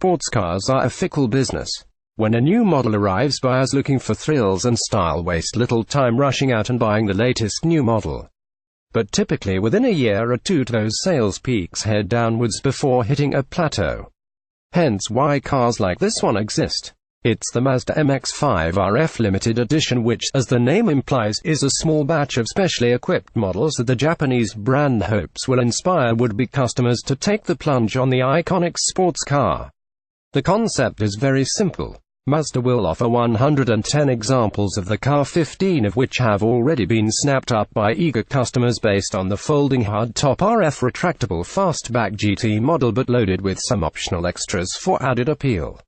sports cars are a fickle business. When a new model arrives, buyers looking for thrills and style waste little time rushing out and buying the latest new model. But typically within a year or two those sales peaks head downwards before hitting a plateau. Hence why cars like this one exist. It's the Mazda MX-5 RF Limited Edition, which, as the name implies, is a small batch of specially equipped models that the Japanese brand hopes will inspire would-be customers to take the plunge on the iconic sports car. The concept is very simple. Mazda will offer 110 examples of the car, 15 of which have already been snapped up by eager customers based on the folding hardtop RF Retractable Fastback GT model, but loaded with some optional extras for added appeal.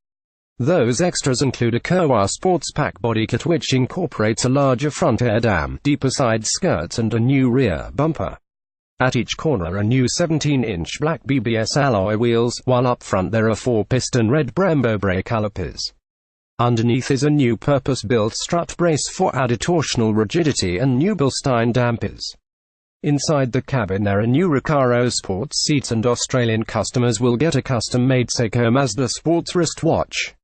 Those extras include a Kuroi Sports Pack bodykit, which incorporates a larger front airdam, deeper side skirts and a new rear bumper. At each corner a new 17-inch black BBS alloy wheels, while up front there are four-piston red Brembo brake calipers. Underneath is a new purpose-built strut brace for added torsional rigidity and new BuzzStyle dampers. Inside the cabin there are new Kuroi Sports seats, and Australian customers will get a custom-made Seiko Mazda sports wristwatch.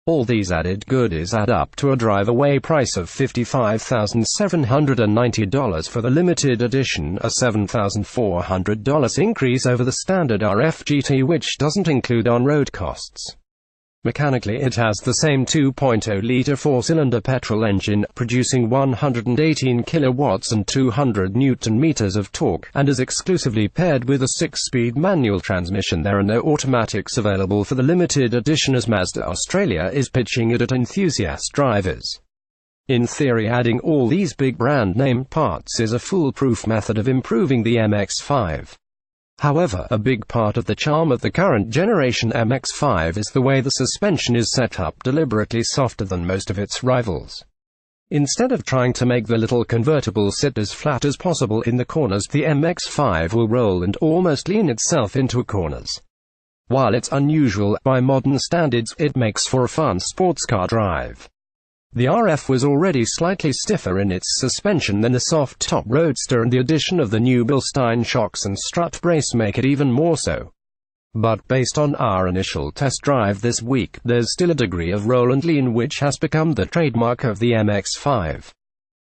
All these added goodies add up to a drive-away price of $55,790 for the limited edition, a $7,400 increase over the standard RF GT, which doesn't include on-road costs. Mechanically it has the same 2.0-litre four-cylinder petrol engine, producing 118 kilowatts and 200 newton-meters of torque, and is exclusively paired with a 6-speed manual transmission. There are no automatics available for the limited edition, as Mazda Australia is pitching it at enthusiast drivers. In theory, adding all these big brand-name parts is a foolproof method of improving the MX-5. However, a big part of the charm of the current generation MX-5 is the way the suspension is set up, deliberately softer than most of its rivals. Instead of trying to make the little convertible sit as flat as possible in the corners, the MX-5 will roll and almost lean itself into corners. While it's unusual by modern standards, it makes for a fun sports car drive. The RF was already slightly stiffer in its suspension than the soft-top Roadster, and the addition of the new BuzzStyle shocks and strut brace make it even more so. But based on our initial test drive this week, there's still a degree of roll and lean which has become the trademark of the MX-5.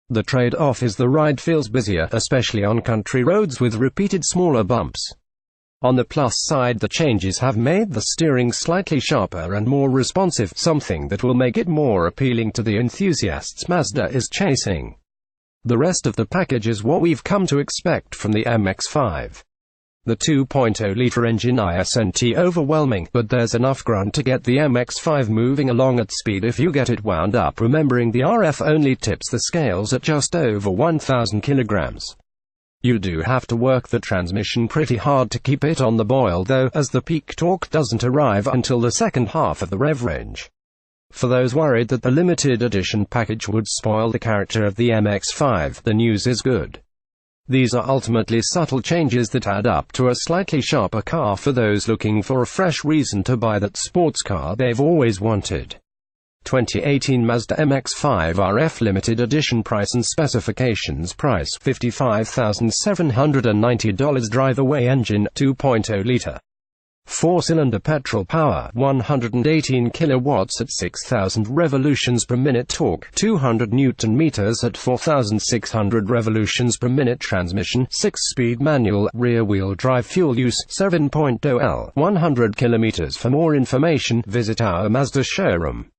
The trade-off is the ride feels busier, especially on country roads with repeated smaller bumps. On the plus side, the changes have made the steering slightly sharper and more responsive, something that will make it more appealing to the enthusiasts Mazda is chasing. The rest of the package is what we've come to expect from the MX-5. The 2.0-litre engine isn't overwhelming, but there's enough grunt to get the MX-5 moving along at speed if you get it wound up, remembering the RF only tips the scales at just over 1,000 kilograms. You do have to work the transmission pretty hard to keep it on the boil though, as the peak torque doesn't arrive until the second half of the rev range. For those worried that the limited edition package would spoil the character of the MX-5, the news is good. These are ultimately subtle changes that add up to a slightly sharper car for those looking for a fresh reason to buy that sports car they've always wanted. 2018 Mazda MX-5 RF Limited Edition. Price and specifications. Price $55,790. Drive-away engine, 2.0-litre. Four-cylinder petrol. Power, 118 kilowatts at 6,000 revolutions per minute. Torque, 200 newton-meters at 4,600 revolutions per minute. Transmission, 6-speed manual, rear-wheel drive. Fuel use, 7.0 L, 100 kilometers. For more information, visit our Mazda showroom.